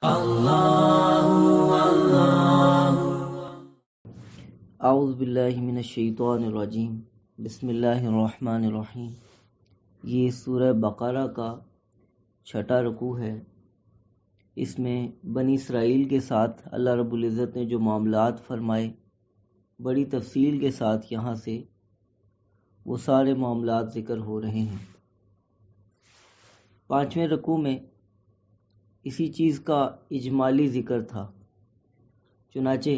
اعوذ باللہ من الشیطان الرجیم، بسم اللہ الرحمن الرحیم۔ یہ سورہ بقرہ کا 6واں رکوع ہے۔ اس میں بنی اسرائیل کے ساتھ اللہ رب العزت نے جو معاملات فرمائے بڑی تفصیل کے ساتھ یہاں سے وہ سارے معاملات ذکر ہو رہے ہیں۔ 5ویں رکوع میں اسی چیز کا اجمالی ذکر تھا، چنانچہ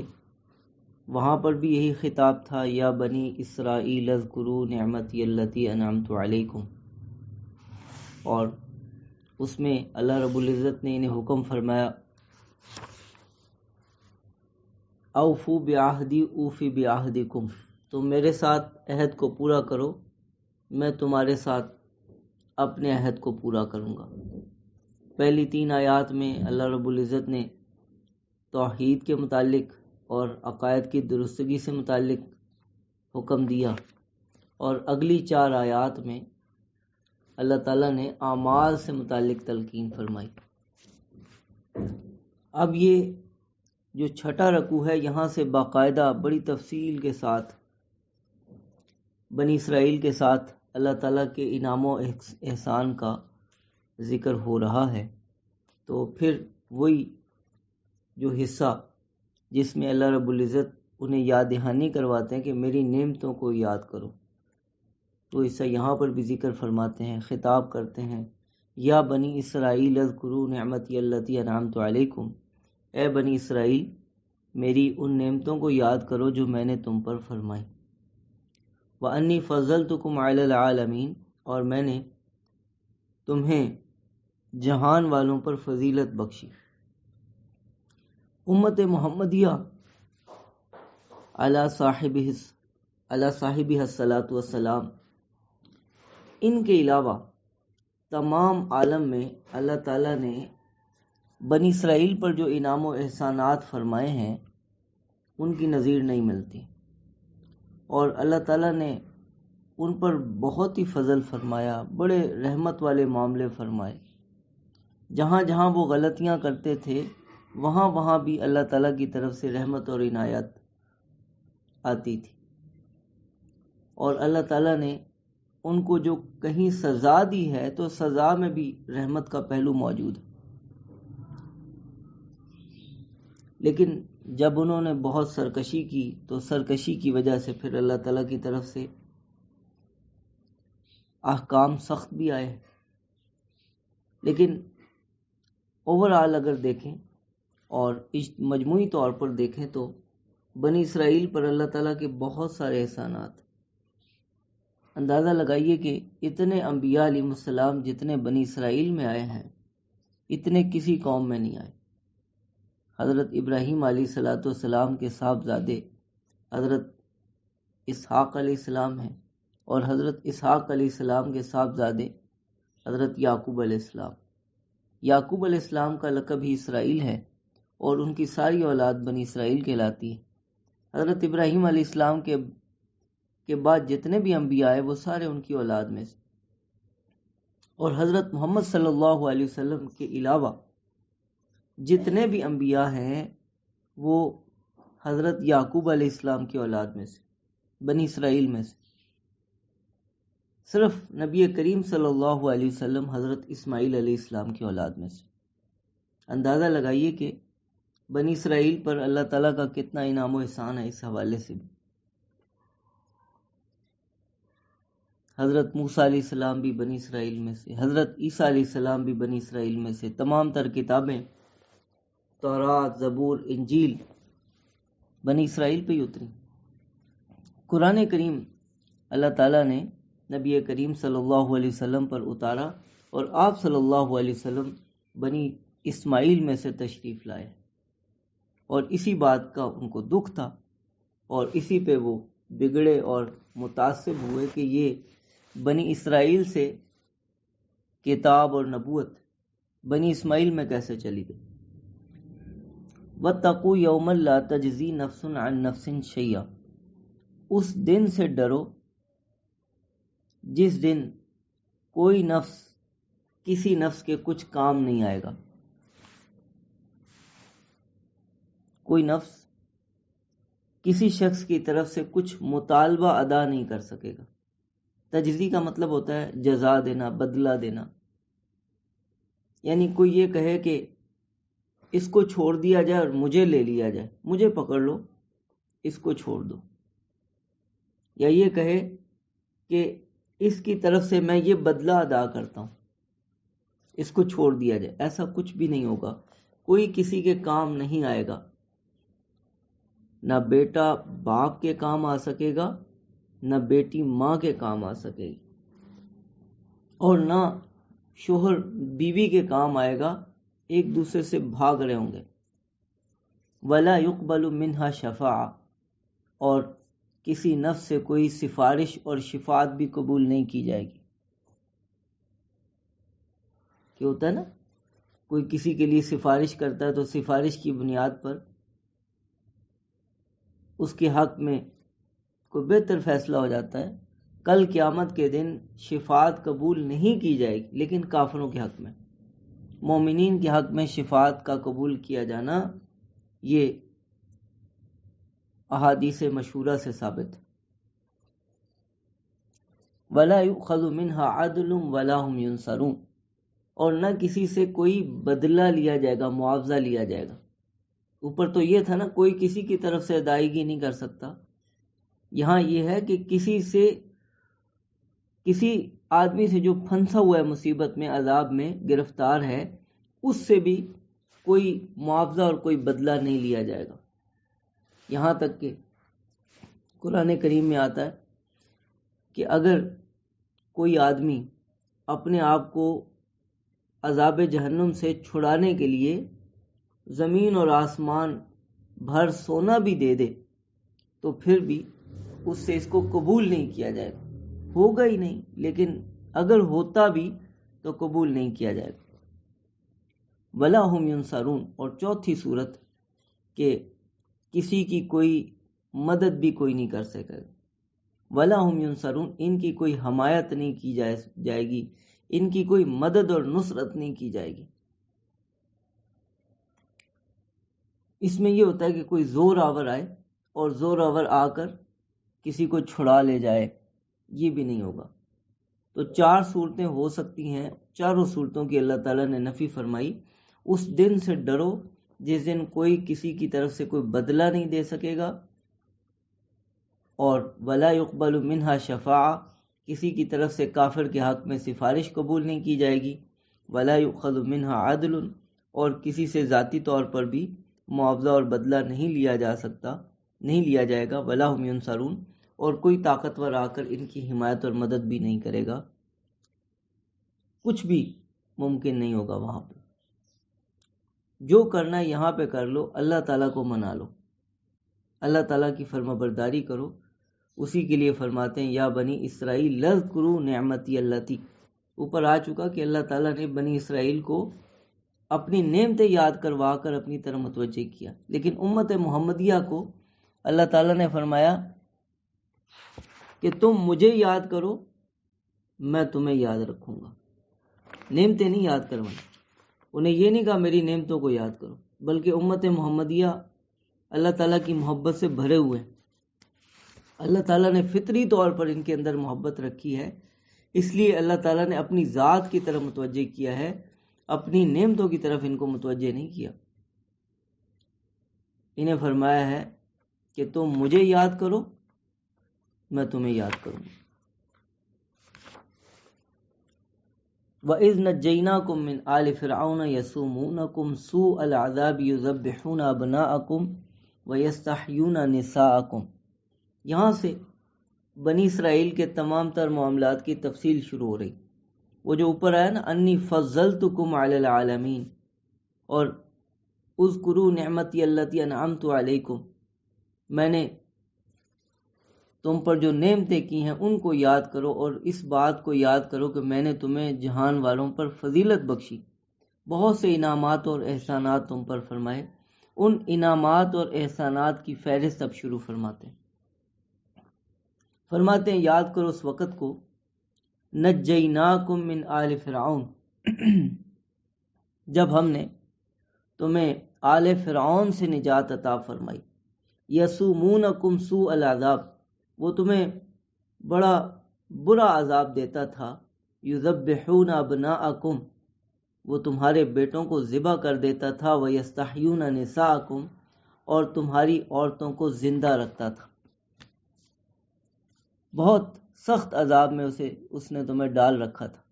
وہاں پر بھی یہی خطاب تھا، یا بنی اسرائیل اذکروا نعمتی التی انعمت علیکم، اور اس میں اللہ رب العزت نے انہیں حکم فرمایا اوفو بعہدی اوفی بعہدکم، تم میرے ساتھ عہد کو پورا کرو، میں تمہارے ساتھ اپنے عہد کو پورا کروں گا۔ پہلی 3 آیات میں اللہ رب العزت نے توحید کے متعلق اور عقائد کی درستگی سے متعلق حکم دیا، اور اگلی 4 آیات میں اللہ تعالیٰ نے اعمال سے متعلق تلقین فرمائی۔ اب یہ جو 6واں رکوع ہے، یہاں سے باقاعدہ بڑی تفصیل کے ساتھ بنی اسرائیل کے ساتھ اللہ تعالیٰ کے انعام و احسان کا ذکر ہو رہا ہے۔ تو پھر وہی جو حصہ جس میں اللہ رب العزت انہیں یاد دہانی کرواتے ہیں کہ میری نعمتوں کو یاد کرو، تو حصہ یہاں پر بھی ذکر فرماتے ہیں، خطاب کرتے ہیں، یا بنی اسرائیل اذکروا نعمتی التی انعمت علیکم، اے بنی اسرائیل میری ان نعمتوں کو یاد کرو جو میں نے تم پر فرمائی۔ وَأَنِّي فَضَّلْتُكُمْ عَلَى الْعَالَمِينَ، اور میں نے تمہیں جہان والوں پر فضیلت بخشی۔ امت محمدیہ علی صاحبہ الصلاۃ والسلام، ان کے علاوہ تمام عالم میں اللہ تعالیٰ نے بنی اسرائیل پر جو انعام و احسانات فرمائے ہیں ان کی نظیر نہیں ملتی، اور اللہ تعالیٰ نے ان پر بہت ہی فضل فرمایا، بڑے رحمت والے معاملے فرمائے۔ جہاں جہاں وہ غلطیاں کرتے تھے وہاں وہاں بھی اللہ تعالیٰ کی طرف سے رحمت اور عنایت آتی تھی، اور اللہ تعالیٰ نے ان کو جو کہیں سزا دی ہے تو سزا میں بھی رحمت کا پہلو موجود ہے۔ لیکن جب انہوں نے بہت سرکشی کی تو سرکشی کی وجہ سے پھر اللہ تعالیٰ کی طرف سے احکام سخت بھی آئے۔ لیکن اوورآل اگر دیکھیں اور مجموعی طور پر دیکھیں تو بنی اسرائیل پر اللہ تعالیٰ کے بہت سارے احسانات، اندازہ لگائیے کہ اتنے انبیاء علیہ السلام جتنے بنی اسرائیل میں آئے ہیں اتنے کسی قوم میں نہیں آئے۔ حضرت ابراہیم علیہ السلام کے صاحبزادے حضرت اسحاق علیہ السلام ہیں، اور حضرت اسحاق علیہ السلام کے صاحبزادے حضرت یعقوب علیہ السلام۔ یعقوب علیہ السلام کا لقب ہی اسرائیل ہے، اور ان کی ساری اولاد بنی اسرائیل کہلاتی ہے۔ حضرت ابراہیم علیہ السلام کے بعد جتنے بھی انبیاء ہیں وہ سارے ان کی اولاد میں سے، اور حضرت محمد صلی اللہ علیہ وسلم کے علاوہ جتنے بھی انبیاء ہیں وہ حضرت یعقوب علیہ السلام کی اولاد میں سے، بنی اسرائیل میں سے۔ صرف نبی کریم صلی اللہ علیہ وسلم حضرت اسماعیل علیہ السلام کی اولاد میں سے۔ اندازہ لگائیے کہ بنی اسرائیل پر اللہ تعالیٰ کا کتنا انعام و احسان ہے اس حوالے سے بھی۔ حضرت موسیٰ علیہ السلام بھی بنی اسرائیل میں سے، حضرت عیسیٰ علیہ السلام بھی بنی اسرائیل میں سے۔ تمام تر کتابیں تورات، زبور، انجیل بنی اسرائیل پہ ہی اتری۔ قرآن کریم اللہ تعالیٰ نے نبی کریم صلی اللہ علیہ وسلم پر اتارا، اور آپ صلی اللہ علیہ وسلم بنی اسماعیل میں سے تشریف لائے، اور اسی بات کا ان کو دکھ تھا، اور اسی پہ وہ بگڑے اور متعصب ہوئے کہ یہ بنی اسرائیل سے کتاب اور نبوت بنی اسماعیل میں کیسے چلی گئی۔ وَاتَّقُوا يَوْمًا لَا تَجْزِي نَفْسٌ عَن نَفْسٍ شَيْئًا، اس دن سے ڈرو جس دن کوئی نفس کسی نفس کے کچھ کام نہیں آئے گا۔ کوئی نفس کسی شخص کی طرف سے کچھ مطالبہ ادا نہیں کر سکے گا۔ تجزی کا مطلب ہوتا ہے جزا دینا، بدلہ دینا۔ یعنی کوئی یہ کہے کہ اس کو چھوڑ دیا جائے اور مجھے لے لیا جائے، مجھے پکڑ لو، اس کو چھوڑ دو، یا یہ کہے کہ اس کی طرف سے میں یہ بدلہ ادا کرتا ہوں، اس کو چھوڑ دیا جائے، ایسا کچھ بھی نہیں ہوگا۔ کوئی کسی کے کام نہیں آئے گا، نہ بیٹا باپ کے کام آ سکے گا، نہ بیٹی ماں کے کام آ سکے گی، اور نہ شوہر بیوی کے کام آئے گا، ایک دوسرے سے بھاگ رہے ہوں گے۔ ولا يقبل منها شفاعہ، اور کسی نفس سے کوئی سفارش اور شفاعت بھی قبول نہیں کی جائے گی۔ کیا ہوتا ہے نا، کوئی کسی کے لیے سفارش کرتا ہے تو سفارش کی بنیاد پر اس کے حق میں کوئی بہتر فیصلہ ہو جاتا ہے۔ کل قیامت کے دن شفاعت قبول نہیں کی جائے گی، لیکن کافروں کے حق میں، مومنین کے حق میں شفاعت کا قبول کیا جانا، یہ احادیث مشہورہ سے ثابت ہے۔ وَلَا يُؤْخَذُ مِنْهَا عَدْلٌ وَلَا هُمْ يُنصَرُونَ، اور نہ کسی سے کوئی بدلہ لیا جائے گا، معاوضہ لیا جائے گا۔ اوپر تو یہ تھا نا کوئی کسی کی طرف سے ادائیگی نہیں کر سکتا، یہاں یہ ہے کہ کسی آدمی سے جو پھنسا ہوا ہے مصیبت میں، عذاب میں گرفتار ہے، اس سے بھی کوئی معاوضہ اور کوئی بدلہ نہیں لیا جائے گا۔ یہاں تک کہ قرآن کریم میں آتا ہے کہ اگر کوئی آدمی اپنے آپ کو عذاب جہنم سے چھڑانے کے لیے زمین اور آسمان بھر سونا بھی دے دے تو پھر بھی اس سے اس کو قبول نہیں کیا جائے گا، ہوگا ہی نہیں، لیکن اگر ہوتا بھی تو قبول نہیں کیا جائے گا۔ وَلَا هُمْ يُنصَرُونَ، اور چوتھی صورت کہ کسی کی کوئی مدد بھی کوئی نہیں کر سکے گا۔ وَلَا هُمْ يُنصَرُونَ، ان کی کوئی حمایت نہیں کی جائے گی، ان کی کوئی مدد اور نصرت نہیں کی جائے گی۔ اس میں یہ ہوتا ہے کہ کوئی زور آور آئے اور زور آور آ کر کسی کو چھڑا لے جائے، یہ بھی نہیں ہوگا۔ تو 4 صورتیں ہو سکتی ہیں، چاروں صورتوں کی اللہ تعالیٰ نے نفی فرمائی۔ اس دن سے ڈرو جس دن کوئی کسی کی طرف سے کوئی بدلہ نہیں دے سکے گا، اور ولا يقبل منها شفاعہ، کسی کی طرف سے کافر کے حق میں سفارش قبول نہیں کی جائے گی۔ ولا يؤخذ منها عدل، اور کسی سے ذاتی طور پر بھی معاوضہ اور بدلہ نہیں لیا جا سکتا، نہیں لیا جائے گا۔ ولا هم ينصرون، اور کوئی طاقتور آ کر ان کی حمایت اور مدد بھی نہیں کرے گا، کچھ بھی ممکن نہیں ہوگا وہاں پہ۔ جو کرنا ہے یہاں پہ کر لو، اللہ تعالیٰ کو منا لو، اللہ تعالیٰ کی فرما برداری کرو۔ اسی کے لیے فرماتے ہیں یا بنی اسرائیل اذکروا نعمتی اللتی، اوپر آ چکا کہ اللہ تعالیٰ نے بنی اسرائیل کو اپنی نعمتیں یاد کروا کر اپنی طرف متوجہ کیا، لیکن امت محمدیہ کو اللہ تعالیٰ نے فرمایا کہ تم مجھے یاد کرو، میں تمہیں یاد رکھوں گا۔ نعمتیں نہیں یاد کروائیں، انہیں یہ نہیں کہا میری نعمتوں کو یاد کرو، بلکہ امت محمدیہ اللہ تعالیٰ کی محبت سے بھرے ہوئے، اللہ تعالیٰ نے فطری طور پر ان کے اندر محبت رکھی ہے، اس لیے اللہ تعالیٰ نے اپنی ذات کی طرف متوجہ کیا ہے، اپنی نعمتوں کی طرف ان کو متوجہ نہیں کیا۔ انہیں فرمایا ہے کہ تم مجھے یاد کرو، میں تمہیں یاد کروں گا۔ وَإِذْ نَجَّيْنَاكُمْ مِنْ آلِ فِرْعَوْنَ يَسُومُونَكُمْ سُوءَ الْعَذَابِ يُذَبِّحُونَ أَبْنَاءَكُمْ وَيَسْتَحْيُونَ نِسَاءَكُمْ، یہاں سے بنی اسرائیل کے تمام تر معاملات کی تفصیل شروع ہو رہی۔ وہ جو اوپر آیا نا انی فضلتکم علی العالمین، اور اذکروا نعمتی اللتی انعمت علیکم، میں نے تم پر جو نعمتیں کی ہیں ان کو یاد کرو، اور اس بات کو یاد کرو کہ میں نے تمہیں جہان والوں پر فضیلت بخشی، بہت سے انعامات اور احسانات تم پر فرمائے۔ ان انعامات اور احسانات کی فہرست اب شروع فرماتے ہیں یاد کرو اس وقت کو نجیناکم من آل فرعون، جب ہم نے تمہیں آل فرعون سے نجات عطا فرمائی۔ یسومونکم سوء العذاب، وہ تمہیں بڑا برا عذاب دیتا تھا۔ یذبحون ابناءکم، وہ تمہارے بیٹوں کو ذبح کر دیتا تھا۔ ویستحیون نساءکم، اور تمہاری عورتوں کو زندہ رکھتا تھا۔ بہت سخت عذاب میں اس نے تمہیں ڈال رکھا تھا۔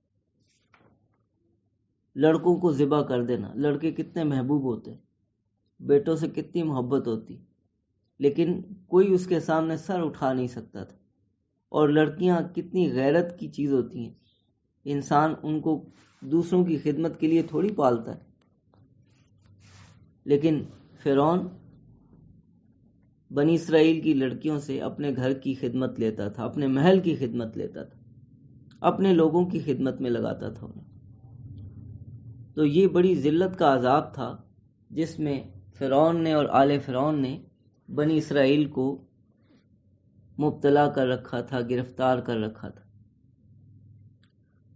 لڑکوں کو ذبح کر دینا، لڑکے کتنے محبوب ہوتے، بیٹوں سے کتنی محبت ہوتی، لیکن کوئی اس کے سامنے سر اٹھا نہیں سکتا تھا۔ اور لڑکیاں کتنی غیرت کی چیز ہوتی ہیں، انسان ان کو دوسروں کی خدمت کے لیے تھوڑی پالتا ہے، لیکن فرعون بنی اسرائیل کی لڑکیوں سے اپنے گھر کی خدمت لیتا تھا، اپنے محل کی خدمت لیتا تھا، اپنے لوگوں کی خدمت میں لگاتا تھا انہیں۔ تو یہ بڑی ذلت کا عذاب تھا جس میں فرعون نے اور آل فرعون نے بنی اسرائیل کو مبتلا کر رکھا تھا، گرفتار کر رکھا تھا۔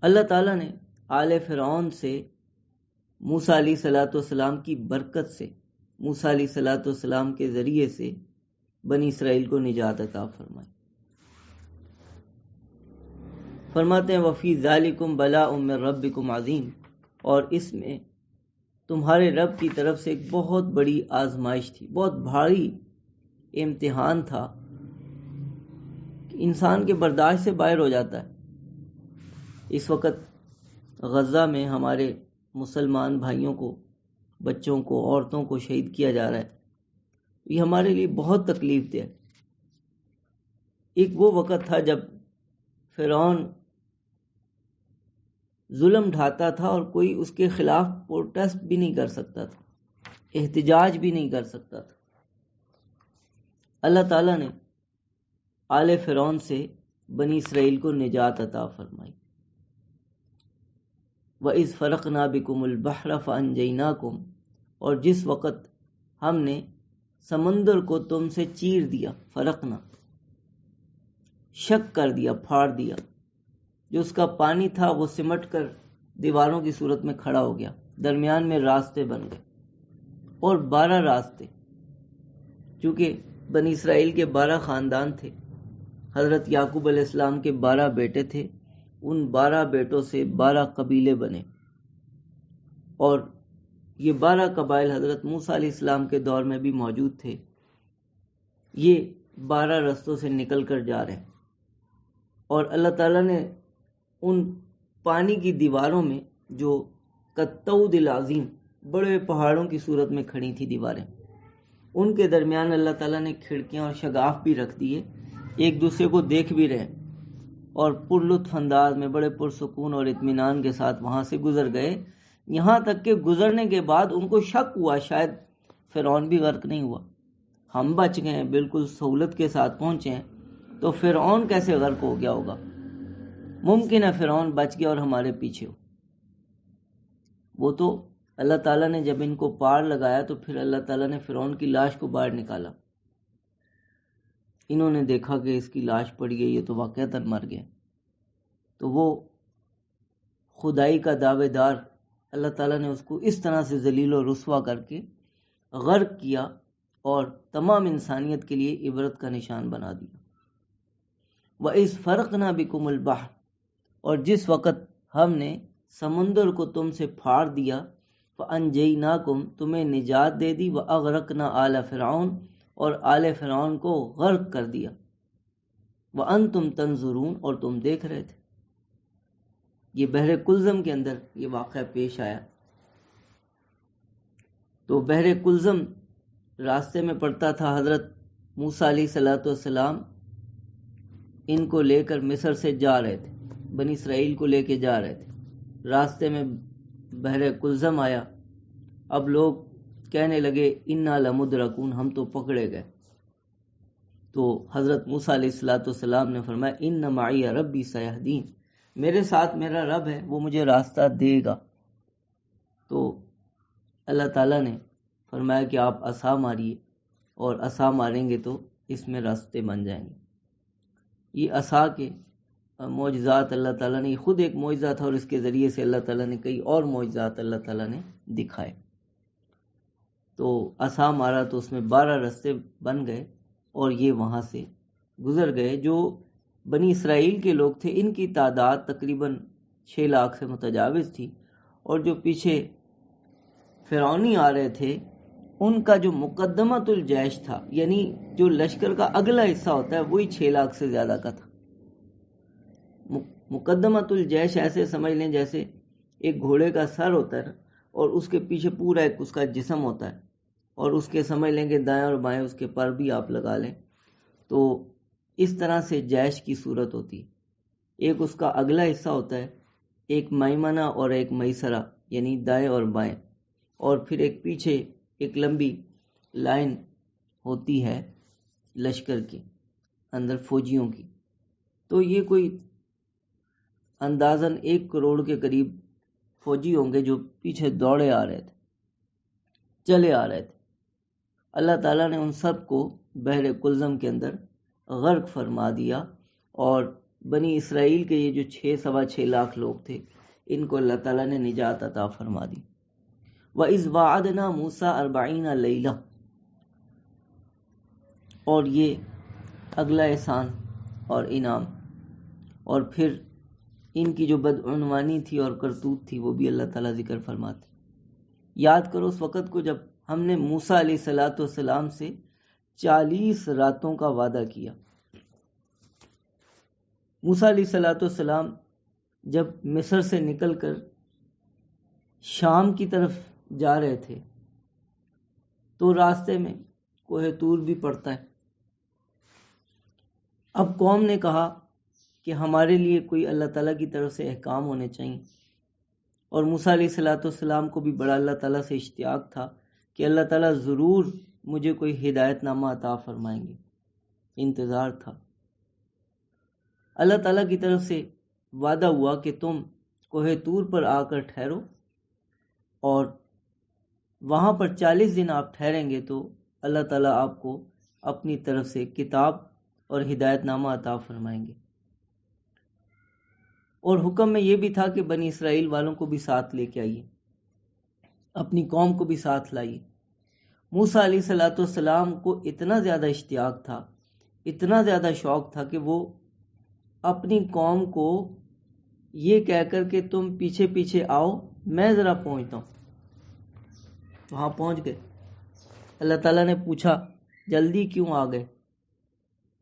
اللہ تعالیٰ نے آل فرعون سے موسیٰ علیہ السلام کی برکت سے، موسیٰ علیہ السلام کے ذریعے سے بنی اسرائیل کو نجات عطا فرمائی۔ فرماتے ہیں وفی ذالکم بلاء من ربکم عظیم، اور اس میں تمہارے رب کی طرف سے ایک بہت بڑی آزمائش تھی، بہت بھاری امتحان تھا کہ انسان کے برداشت سے باہر ہو جاتا ہے۔ اس وقت غزہ میں ہمارے مسلمان بھائیوں کو، بچوں کو، عورتوں کو شہید کیا جا رہا ہے، یہ ہمارے لیے بہت تکلیف دہ ہے۔ ایک وہ وقت تھا جب فرعون ظلم ڈھاتا تھا اور کوئی اس کے خلاف پروٹیسٹ بھی نہیں کر سکتا تھا، احتجاج بھی نہیں کر سکتا تھا۔ اللہ تعالیٰ نے آل فرعون سے بنی اسرائیل کو نجات عطا فرمائی۔ وَإِذْ فَرَقْنَا بِكُمُ الْبَحْرَ فَأَنْجَيْنَاكُمْ، اور جس وقت ہم نے سمندر کو تم سے چیر دیا، فرقنا شک کر دیا، پھاڑ دیا، جو اس کا پانی تھا وہ سمٹ کر دیواروں کی صورت میں کھڑا ہو گیا، درمیان میں راستے بن گئے، اور 12 راستے، چونکہ بنی اسرائیل کے 12 خاندان تھے، حضرت یعقوب علیہ السلام کے 12 بیٹے تھے، ان 12 بیٹوں سے 12 قبیلے بنے، اور یہ 12 قبائل حضرت موسیٰ علیہ السلام کے دور میں بھی موجود تھے۔ یہ 12 رستوں سے نکل کر جا رہے ہیں، اور اللہ تعالیٰ نے ان پانی کی دیواروں میں جو کالطود العظیم، بڑے پہاڑوں کی صورت میں کھڑی تھی دیواریں، ان کے درمیان اللہ تعالیٰ نے کھڑکیاں اور شگاف بھی رکھ دیے، ایک دوسرے کو دیکھ بھی رہے اور پر لطف انداز میں بڑے پرسکون اور اطمینان کے ساتھ وہاں سے گزر گئے، یہاں تک کہ گزرنے کے بعد ان کو شک ہوا شاید فرعون بھی غرق نہیں ہوا، ہم بچ گئے ہیں، بالکل سہولت کے ساتھ پہنچے ہیں، تو فرعون کیسے غرق ہو گیا ہوگا؟ ممکن ہے فرعون بچ گیا اور ہمارے پیچھے ہو۔ وہ تو اللہ تعالیٰ نے جب ان کو پار لگایا تو پھر اللہ تعالیٰ نے فرعون کی لاش کو باہر نکالا، انہوں نے دیکھا کہ اس کی لاش پڑی ہے، یہ تو واقعتاً مر گیا، تو وہ خدائی کا دعوے دار، اللہ تعالیٰ نے اس کو اس طرح سے ذلیل و رسوا کر کے غرق کیا اور تمام انسانیت کے لیے عبرت کا نشان بنا دیا۔ وَإِذْ فَرَقْنَا بِكُمُ الْبَحْرَ، اور جس وقت ہم نے سمندر کو تم سے پھاڑ دیا، فَأَنْجَيْنَاكُمْ، تمہیں نجات دے دی، وَأَغْرَقْنَا آلَ فِرْعَوْنَ، اور آل فرعون کو غرق کر دیا، وَأَنْتُمْ تَنْظُرُونَ، اور تم دیکھ رہے تھے۔ یہ بحر کلزم کے اندر یہ واقعہ پیش آیا۔ تو بحر کلزم راستے میں پڑتا تھا، حضرت موسیٰ علیہ السلام ان کو لے کر مصر سے جا رہے تھے، بنی اسرائیل کو لے کے جا رہے تھے، راستے میں بحر کلزم آیا، اب لوگ کہنے لگے انا لمدرکون، ہم تو پکڑے گئے، تو حضرت موسیٰ علیہ السلام نے فرمایا ان معی ربی سیہدین، میرے ساتھ میرا رب ہے، وہ مجھے راستہ دے گا۔ تو اللہ تعالیٰ نے فرمایا کہ آپ عصا ماریے، اور عصا ماریں گے تو اس میں راستے بن جائیں گے۔ یہ عصا کے معجزات اللہ تعالیٰ نے، یہ خود ایک معجزہ تھا، اور اس کے ذریعے سے اللہ تعالیٰ نے کئی اور معجزات اللہ تعالیٰ نے دکھائے۔ تو عصا مارا تو اس میں 12 رستے بن گئے اور یہ وہاں سے گزر گئے۔ جو بنی اسرائیل کے لوگ تھے ان کی تعداد تقریباً 6 لاکھ سے متجاوز تھی، اور جو پیچھے فرعونی آ رہے تھے ان کا جو مقدمۃ الجیش تھا، یعنی جو لشکر کا اگلا حصہ ہوتا ہے، وہی 6 لاکھ سے زیادہ کا تھا۔ مقدمۃ الجیش ایسے سمجھ لیں جیسے ایک گھوڑے کا سر ہوتا ہے اور اس کے پیچھے پورا ایک اس کا جسم ہوتا ہے، اور اس کے سمجھ لیں کہ دائیں اور بائیں اس کے پر بھی آپ لگا لیں، تو اس طرح سے جیش کی صورت ہوتی ہے۔ ایک اس کا اگلا حصہ ہوتا ہے، ایک میمنہ اور ایک میسرہ، یعنی دائیں اور بائیں، اور پھر ایک پیچھے ایک لمبی لائن ہوتی ہے لشکر کے اندر فوجیوں کی۔ تو یہ کوئی اندازاً 1 کروڑ کے قریب فوجی ہوں گے جو پیچھے دوڑے آ رہے تھے، چلے آ رہے تھے۔ اللہ تعالیٰ نے ان سب کو بحر کلزم کے اندر غرق فرما دیا، اور بنی اسرائیل کے یہ جو 6.25 لاکھ لوگ تھے ان کو اللہ تعالیٰ نے نجات عطا فرما دی۔ وَإِذْ وَعَدْنَا مُوسَىٰ 40 لَيْلَةً، اور یہ اگلا احسان اور انعام، اور پھر ان کی جو بدعنوانی تھی اور کرتوت تھی وہ بھی اللہ تعالیٰ ذکر فرماتے۔ یاد کرو اس وقت کو جب ہم نے موسیٰ علیہ السلام سے 40 راتوں کا وعدہ کیا۔ موسیٰ علیہ السلام جب مصر سے نکل کر شام کی طرف جا رہے تھے تو راستے میں کوہ طور بھی پڑتا ہے۔ اب قوم نے کہا کہ ہمارے لیے کوئی اللہ تعالیٰ کی طرف سے احکام ہونے چاہیے، اور موسیٰ علیہ السلام کو بھی بڑا اللہ تعالیٰ سے اشتیاق تھا کہ اللہ تعالیٰ ضرور مجھے کوئی ہدایت نامہ عطا فرمائیں گے، انتظار تھا۔ اللہ تعالیٰ کی طرف سے وعدہ ہوا کہ تم کوہ طور پر آ کر ٹھہرو، اور وہاں پر 40 دن آپ ٹھہریں گے تو اللہ تعالیٰ آپ کو اپنی طرف سے کتاب اور ہدایت نامہ عطا فرمائیں گے۔ اور حکم میں یہ بھی تھا کہ بنی اسرائیل والوں کو بھی ساتھ لے کے آئیے، اپنی قوم کو بھی ساتھ لائیے۔ موسیٰ علیہ السلام کو اتنا زیادہ اشتیاق تھا، اتنا زیادہ شوق تھا کہ وہ اپنی قوم کو یہ کہہ کر کہ تم پیچھے پیچھے آؤ، میں ذرا پہنچتا ہوں۔ وہاں پہنچ گئے۔ اللہ تعالیٰ نے پوچھا جلدی کیوں آ گئے،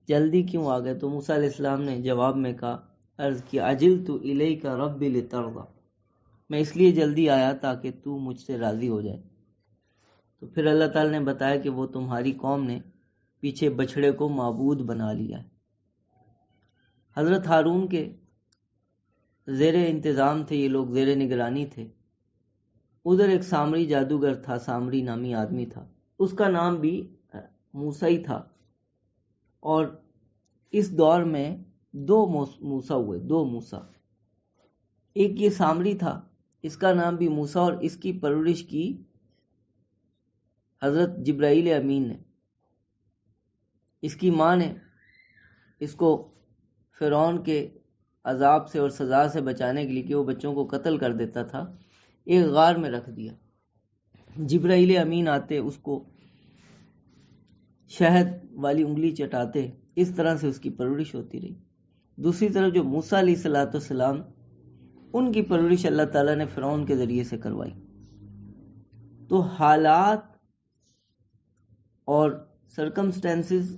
جلدی کیوں آ گئے؟ تو موسیٰ علیہ السلام نے جواب میں کہا، عرض کیا، عجلت الیک ربی لترضی، میں اس لیے جلدی آیا تاکہ تو مجھ سے راضی ہو جائے۔ تو پھر اللہ تعالیٰ نے بتایا کہ وہ تمہاری قوم نے پیچھے بچھڑے کو معبود بنا لیا ہے۔ حضرت ہارون کے زیر انتظام تھے یہ لوگ، زیر نگرانی تھے۔ ادھر ایک سامری جادوگر تھا، سامری نامی آدمی تھا، اس کا نام بھی موسیٰ ہی تھا، اور اس دور میں 2 موسیٰ ہوئے، 2 موسیٰ۔ ایک یہ سامری تھا، اس کا نام بھی موسیٰ، اور اس کی پرورش کی حضرت جبرائیل امین نے۔ اس کی ماں نے اس کو فرعون کے عذاب سے اور سزا سے بچانے کے لیے کہ وہ بچوں کو قتل کر دیتا تھا، ایک غار میں رکھ دیا۔ جبرائیل امین آتے، اس کو شہد والی انگلی چٹاتے، اس طرح سے اس کی پرورش ہوتی رہی۔ دوسری طرف جو موسیٰ علیہ السلام، ان کی پرورش اللہ تعالیٰ نے فرعون کے ذریعے سے کروائی۔ تو حالات اور سرکمسٹینسز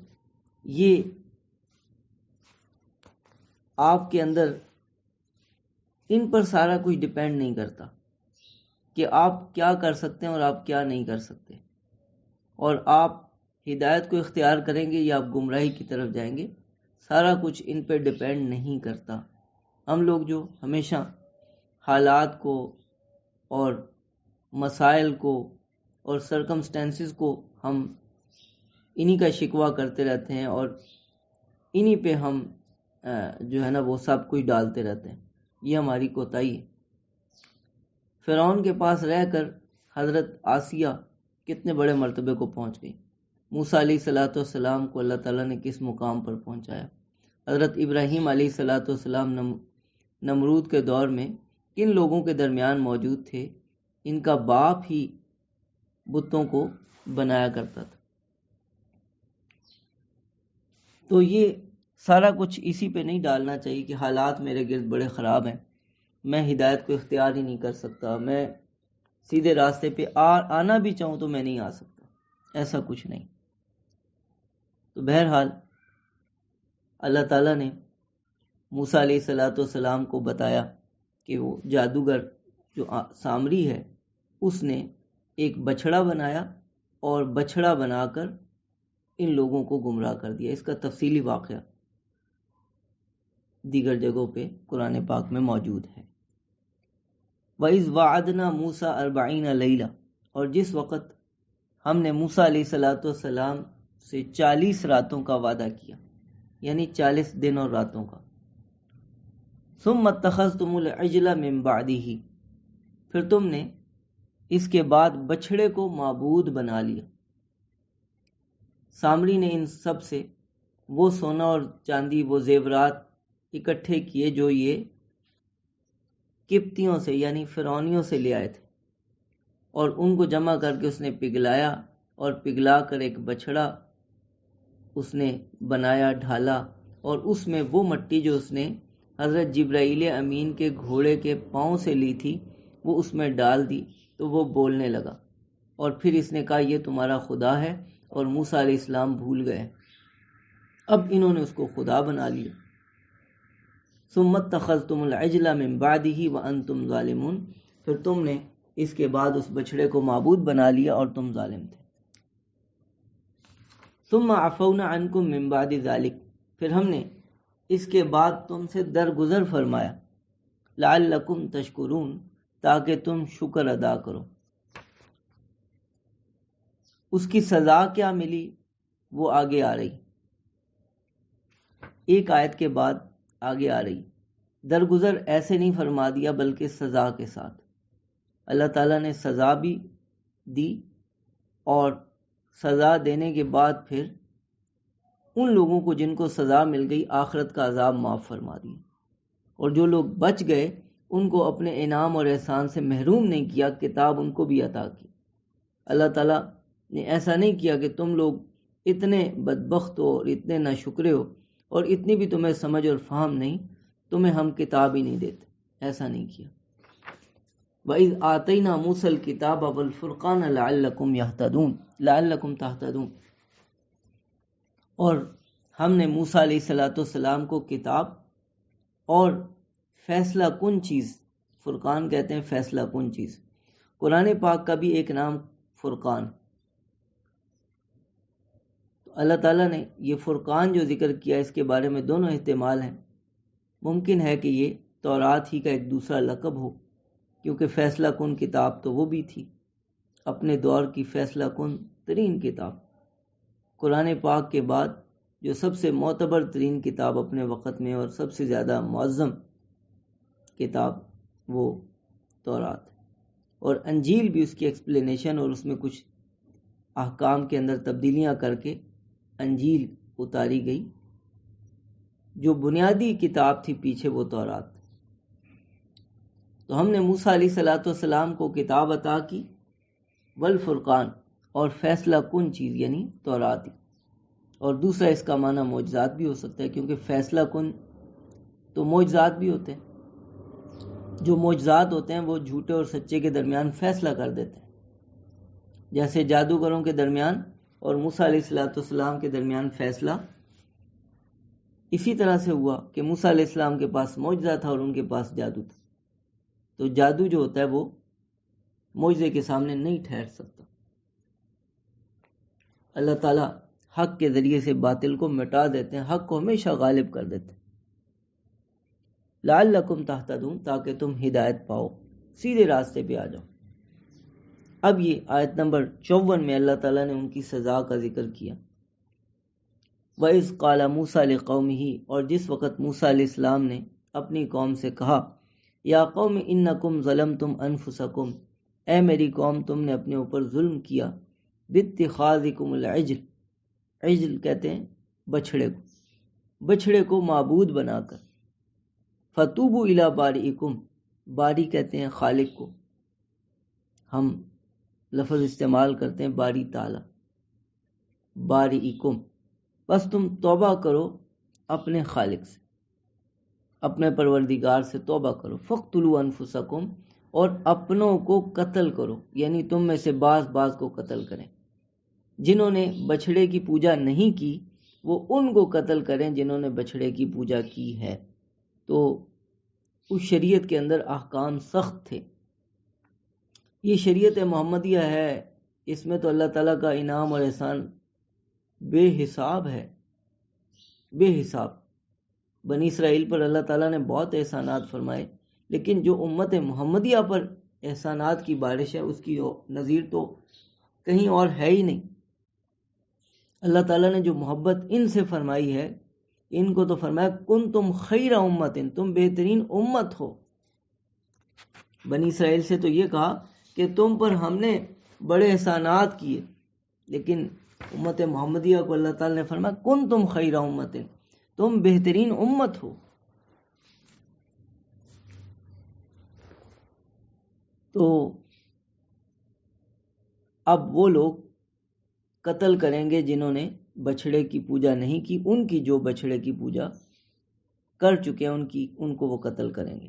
یہ آپ کے اندر، ان پر سارا کچھ ڈیپینڈ نہیں کرتا کہ آپ کیا کر سکتے ہیں اور آپ کیا نہیں کر سکتے، اور آپ ہدایت کو اختیار کریں گے یا آپ گمراہی کی طرف جائیں گے، سارا کچھ ان پہ ڈیپینڈ نہیں کرتا۔ ہم لوگ جو ہمیشہ حالات کو اور مسائل کو اور سرکمسٹینسز کو ہم انہی کا شکوہ کرتے رہتے ہیں، اور انہی پہ ہم جو ہے نا وہ سب کچھ ڈالتے رہتے ہیں، یہ ہماری کوتاہی ہے۔ فرعون کے پاس رہ کر حضرت آسیہ کتنے بڑے مرتبے کو پہنچ گئی۔ موسیٰ علیہ السلام کو اللہ تعالیٰ نے کس مقام پر پہنچایا۔ حضرت ابراہیم علیہ السلام نمرود کے دور میں کن لوگوں کے درمیان موجود تھے، ان کا باپ ہی بتوں کو بنایا کرتا تھا۔ تو یہ سارا کچھ اسی پہ نہیں ڈالنا چاہیے کہ حالات میرے گرد بڑے خراب ہیں، میں ہدایت کو اختیار ہی نہیں کر سکتا، میں سیدھے راستے پہ آنا بھی چاہوں تو میں نہیں آ سکتا، ایسا کچھ نہیں۔ تو بہرحال اللہ تعالیٰ نے موسیٰ علیہ السلام کو بتایا کہ وہ جادوگر جو سامری ہے اس نے ایک بچھڑا بنایا اور بچھڑا بنا کر ان لوگوں کو گمراہ کر دیا۔ اس کا تفصیلی واقعہ دیگر جگہوں پہ قرآن پاک میں موجود ہے۔ وَإِذْ وَعَدْنَا مُوسَىٰ 40 لَيْلَةً، اور جس وقت ہم نے موسیٰ علیہ السلام سے 40 راتوں کا وعدہ کیا، یعنی 40 دن اور راتوں کا۔ ثُمَّ اتَّخَذْتُمُ الْعِجْلَ مِن بَعْدِهِ، پھر تم نے اس کے بعد بچھڑے کو معبود بنا لیا۔ سامری نے ان سب سے وہ سونا اور چاندی، وہ زیورات اکٹھے کیے جو یہ قبطیوں سے یعنی فرعونیوں سے لے آئے تھے، اور ان کو جمع کر کے اس نے پگھلایا، اور پگھلا کر ایک بچھڑا اس نے بنایا، ڈھالا، اور اس میں وہ مٹی جو اس نے حضرت جبرائیل امین کے گھوڑے کے پاؤں سے لی تھی وہ اس میں ڈال دی، تو وہ بولنے لگا، اور پھر اس نے کہا یہ تمہارا خدا ہے، اور موسیٰ علیہ السلام بھول گئے، اب انہوں نے اس کو خدا بنا لیا۔ ثم اتخذتم العجل من بعده وانتم ظالمون، پھر تم نے اس کے بعد اس بچھڑے کو معبود بنا لیا اور تم ظالم تھے۔ ثم عفونا عنکم من بعد ذلک، پھر ہم نے اس کے بعد تم سے درگزر فرمایا، لعلکم تشکرون، تاکہ تم شکر ادا کرو۔ اس کی سزا کیا ملی وہ آگے آ رہی، ایک آیت کے بعد آگے آ رہی۔ درگزر ایسے نہیں فرما دیا بلکہ سزا کے ساتھ۔ اللہ تعالیٰ نے سزا بھی دی، اور سزا دینے کے بعد پھر ان لوگوں کو جن کو سزا مل گئی آخرت کا عذاب معاف فرما دیا، اور جو لوگ بچ گئے ان کو اپنے انعام اور احسان سے محروم نہیں کیا، کتاب ان کو بھی عطا کی۔ اللہ تعالیٰ نے ایسا نہیں کیا کہ تم لوگ اتنے بدبخت ہو اور اتنے ناشکرے ہو اور اتنی بھی تمہیں سمجھ اور فہم نہیں، تمہیں ہم کتاب ہی نہیں دیتے، ایسا نہیں کیا۔ وَإِذْ آتَيْنَا مُوسَى الْكِتَابَ وَالْفُرْقَانَ لَعَلَّكُمْ تَهْتَدُونَ، اور ہم نے موسیٰ علیہ السلام کو کتاب اور فیصلہ کن چیز، فرقان کہتے ہیں فیصلہ کن چیز، قرآن پاک کا بھی ایک نام فرقان۔ اللہ تعالیٰ نے یہ فرقان جو ذکر کیا اس کے بارے میں دونوں احتمال ہیں، ممکن ہے کہ یہ تورات ہی کا ایک دوسرا لقب ہو، کیونکہ فیصلہ کن کتاب تو وہ بھی تھی، اپنے دور کی فیصلہ کن ترین کتاب۔ قرآن پاک کے بعد جو سب سے معتبر ترین کتاب اپنے وقت میں اور سب سے زیادہ معظم کتاب وہ تورات، اور انجیل بھی اس کی ایکسپلینیشن اور اس میں کچھ احکام کے اندر تبدیلیاں کر کے انجیل اتاری گئی، جو بنیادی کتاب تھی پیچھے وہ تورات۔ تو ہم نے موسیٰ علیہ السلام کو کتاب عطا کی، والفرقان، اور فیصلہ کن چیز یعنی تورات، اور دوسرا اس کا معنی معجزات بھی ہو سکتا ہے، کیونکہ فیصلہ کن تو معجزات بھی ہوتے ہیں، جو معجزات ہوتے ہیں وہ جھوٹے اور سچے کے درمیان فیصلہ کر دیتے ہیں، جیسے جادوگروں کے درمیان اور موسیٰ علیہ السلام کے درمیان فیصلہ اسی طرح سے ہوا کہ موسیٰ علیہ السلام کے پاس معجزہ تھا اور ان کے پاس جادو تھا، تو جادو جو ہوتا ہے وہ معجزے کے سامنے نہیں ٹھہر سکتا۔ اللہ تعالیٰ حق کے ذریعے سے باطل کو مٹا دیتے ہیں، حق کو ہمیشہ غالب کر دیتے ہیں۔ لعلکم تہتدون، تاکہ تم ہدایت پاؤ، سیدھے راستے پہ آ جاؤ۔ اب یہ آیت نمبر 54 میں اللہ تعالیٰ نے ان کی سزا کا ذکر کیا۔ وَإِذْ قَالَ مُوسَىٰ لِقَوْمِهِ، اور جس وقت موسیٰ علیہ السلام نے اپنی قوم سے کہا، یا قوم انکم ظلمتم انفسکم، اے میری قوم تم نے اپنے اوپر ظلم کیا، باتخاذکم العجل، عجل کہتے ہیں بچھڑے کو معبود بنا کر، فتوبوا الی بارئکم، باری کہتے ہیں خالق کو، ہم لفظ استعمال کرتے ہیں باری تعالیٰ، بارئکم، بس تم توبہ کرو اپنے خالق سے، اپنے پروردگار سے توبہ کرو، فاقتلوا انفسکم، اور اپنوں کو قتل کرو، یعنی تم میں سے بعض کو قتل کریں۔ جنہوں نے بچھڑے کی پوجا نہیں کی وہ ان کو قتل کریں جنہوں نے بچھڑے کی پوجا کی ہے۔ تو اس شریعت کے اندر احکام سخت تھے۔ یہ شریعت محمدیہ ہے، اس میں تو اللہ تعالیٰ کا انعام اور احسان بے حساب ہے، بے حساب۔ بنی اسرائیل پر اللہ تعالیٰ نے بہت احسانات فرمائے، لیکن جو امت محمدیہ پر احسانات کی بارش ہے اس کی نظیر تو کہیں اور ہے ہی نہیں۔ اللہ تعالیٰ نے جو محبت ان سے فرمائی ہے، ان کو تو فرمایا کنتم خیر امت، تم بہترین امت ہو۔ بنی اسرائیل سے تو یہ کہا کہ تم پر ہم نے بڑے احسانات کیے، لیکن امت محمدیہ کو اللہ تعالیٰ نے فرمایا کنتم خیر امت، تم بہترین امت ہو۔ تو اب وہ لوگ قتل کریں گے جنہوں نے بچھڑے کی پوجا نہیں کی، ان کی جو بچھڑے کی پوجا کر چکے ہیں ان کو وہ قتل کریں گے۔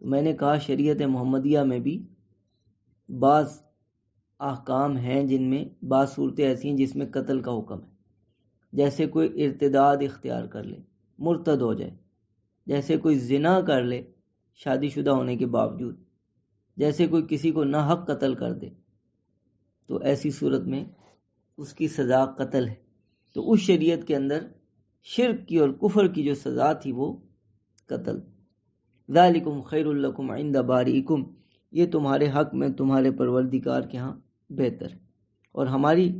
تو میں نے کہا شریعت محمدیہ میں بھی بعض احکام ہیں جن میں بعض صورتیں ایسی ہیں جس میں قتل کا حکم ہے، جیسے کوئی ارتداد اختیار کر لے، مرتد ہو جائے، جیسے کوئی زنا کر لے شادی شدہ ہونے کے باوجود، جیسے کوئی کسی کو ناحق قتل کر دے، تو ایسی صورت میں اس کی سزا قتل ہے۔ تو اس شریعت کے اندر شرک کی اور کفر کی جو سزا تھی وہ قتل۔ ذالکم خیر لکم عند بارئکم، یہ تمہارے حق میں تمہارے پروردگار کے ہاں بہتر ہے۔ اور ہماری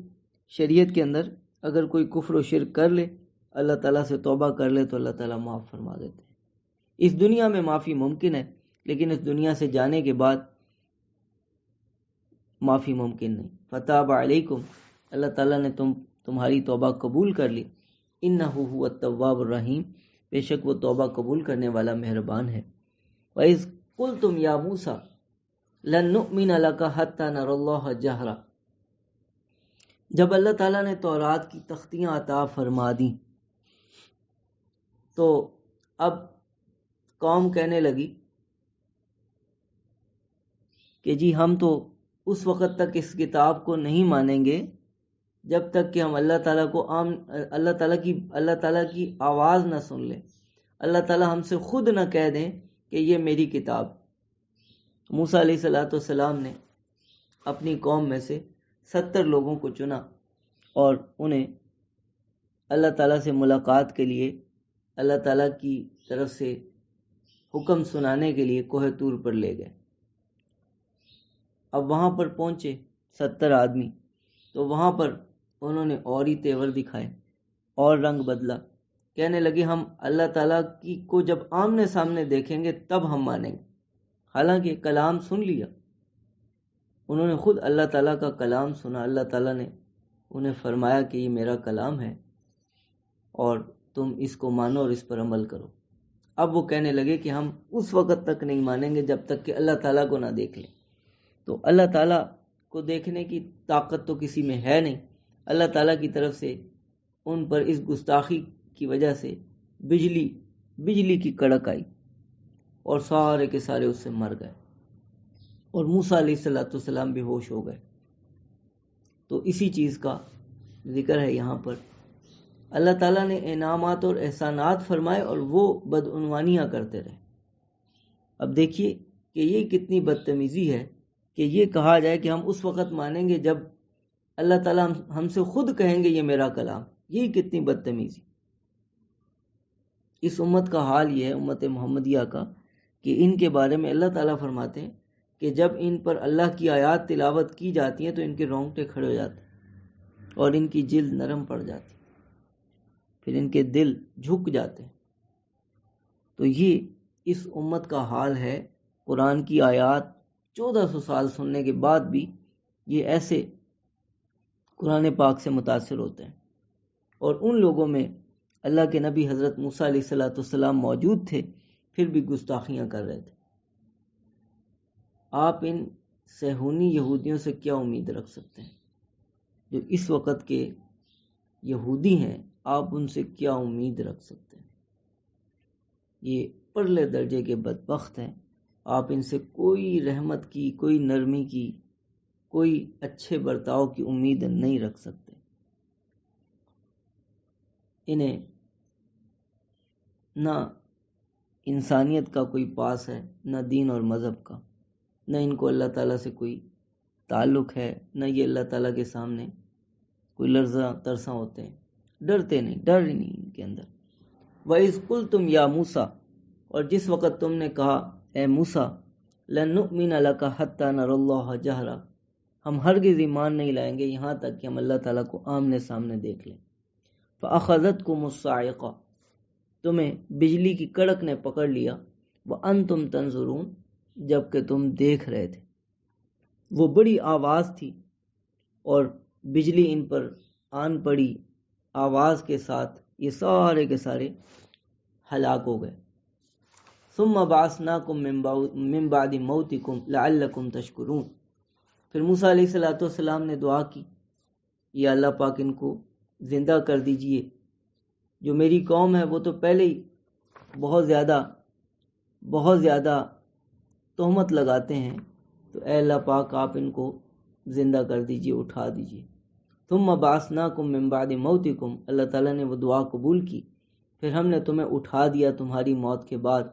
شریعت کے اندر اگر کوئی کفر و شرک کر لے، اللہ تعالیٰ سے توبہ کر لے تو اللہ تعالیٰ معاف فرما دیتے ہیں۔ اس دنیا میں معافی ممکن ہے، لیکن اس دنیا سے جانے کے بعد معافی ممکن نہیں۔ فتاب علیکم، اللہ تعالیٰ نے تمہاری توبہ قبول کر لی۔ انہ هو التواب الرحیم، بے شک وہ توبہ قبول کرنے والا مہربان ہے۔ وَإِذْ قُلْتُمْ يَا مُوسَىٰ لَن نُؤْمِنَ لَكَ حَتَّىٰ نَرَى اللَّهَ جَهْرًا، جب اللہ تعالیٰ نے تورات کی تختیاں عطا فرما دیں تو اب قوم کہنے لگی کہ جی ہم تو اس وقت تک اس کتاب کو نہیں مانیں گے جب تک کہ ہم اللہ تعالیٰ کی آواز نہ سن لیں، اللہ تعالیٰ ہم سے خود نہ کہہ دیں کہ یہ میری کتاب۔ موسیٰ علیہ السلام نے اپنی قوم میں سے 70 لوگوں کو چنا اور انہیں اللہ تعالیٰ سے ملاقات کے لیے، اللہ تعالیٰ کی طرف سے حکم سنانے کے لیے کوہ طور پر لے گئے۔ اب وہاں پر پہنچے 70 آدمی، تو وہاں پر انہوں نے اور ہی تیور دکھائے اور رنگ بدلا، کہنے لگے ہم اللہ تعالیٰ کو جب آمنے سامنے دیکھیں گے تب ہم مانیں گے۔ حالانکہ کلام سن لیا، انہوں نے خود اللہ تعالیٰ کا کلام سنا، اللہ تعالیٰ نے انہیں فرمایا کہ یہ میرا کلام ہے اور تم اس کو مانو اور اس پر عمل کرو۔ اب وہ کہنے لگے کہ ہم اس وقت تک نہیں مانیں گے جب تک کہ اللہ تعالیٰ کو نہ دیکھ لیں۔ تو اللہ تعالیٰ کو دیکھنے کی طاقت تو کسی میں ہے نہیں۔ اللہ تعالیٰ کی طرف سے ان پر اس گستاخی کی وجہ سے بجلی کی کڑک آئی اور سارے کے سارے اس سے مر گئے، اور موسیٰ علیہ السلام بھی ہوش ہو گئے۔ تو اسی چیز کا ذکر ہے یہاں پر۔ اللہ تعالیٰ نے انعامات اور احسانات فرمائے اور وہ بدعنوانیاں کرتے رہے۔ اب دیکھیے کہ یہ کتنی بدتمیزی ہے کہ یہ کہا جائے کہ ہم اس وقت مانیں گے جب اللہ تعالیٰ ہم سے خود کہیں گے یہ میرا کلام۔ یہ کتنی بدتمیزی۔ اس امت کا حال یہ ہے، امت محمدیہ کا، کہ ان کے بارے میں اللہ تعالیٰ فرماتے ہیں کہ جب ان پر اللہ کی آیات تلاوت کی جاتی ہیں تو ان کے رونگٹے کھڑے ہو جاتے ہیں اور ان کی جلد نرم پڑ جاتی، پھر ان کے دل جھک جاتے ہیں۔ تو یہ اس امت کا حال ہے۔ قرآن کی آیات 1400 سال سننے کے بعد بھی یہ ایسے قرآن پاک سے متاثر ہوتے ہیں، اور ان لوگوں میں اللہ کے نبی حضرت موسیٰ علیہ السلام موجود تھے، پھر بھی گستاخیاں کر رہے تھے۔ آپ ان صہیونی یہودیوں سے کیا امید رکھ سکتے ہیں؟ جو اس وقت کے یہودی ہیں آپ ان سے کیا امید رکھ سکتے ہیں؟ یہ پرلے درجے کے بدبخت ہیں، آپ ان سے کوئی رحمت کی، کوئی نرمی کی، کوئی اچھے برتاؤ کی امید نہیں رکھ سکتے۔ انہیں نہ انسانیت کا کوئی پاس ہے، نہ دین اور مذہب کا، نہ ان کو اللہ تعالیٰ سے کوئی تعلق ہے، نہ یہ اللہ تعالیٰ کے سامنے کوئی لرزاں ترساں ہوتے ہیں، ڈرتے نہیں، ڈر ہی نہیں ان کے اندر۔ وَإِذْ قُلْتُمْ يَا مُوسَىٰ، اور جس وقت تم نے کہا اے موسیٰ، لَن نُؤْمِنَ لَكَ حَتَّىٰ نَرَى اللَّهَ جَهْرًا، ہم ہرگز ایمان نہیں لائیں گے یہاں تک کہ ہم اللہ تعالیٰ کو آمنے سامنے دیکھ لیں۔ فَأَخَذَتْكُمُ الصَّاعِقَةُ، تمہیں بجلی کی کڑک نے پکڑ لیا، وَأَنْتُمْ تَنظُرُونَ، جبکہ تم دیکھ رہے تھے۔ وہ بڑی آواز تھی اور بجلی ان پر آن پڑی، آواز کے ساتھ یہ سارے کے سارے ہلاک ہو گئے۔ ثُمَّ بَعَثْنَاكُم مِّن بَعْدِ مَوْتِكُمْ لَعَلَّكُمْ تَشْكُرُونَ، پھر موسیٰ علیہ السلام نے دعا کی، یا اللہ پاک ان کو زندہ کر دیجئے، جو میری قوم ہے وہ تو پہلے ہی بہت زیادہ تہمت لگاتے ہیں، تو اے اللہ پاک آپ ان کو زندہ کر دیجئے، اٹھا دیجئے۔ ثم بعثناکم من بعد موتکم، اللہ تعالیٰ نے وہ دعا قبول کی، پھر ہم نے تمہیں اٹھا دیا تمہاری موت کے بعد،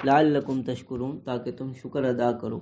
لعلکم تشکرون، تاکہ تم شکر ادا کرو۔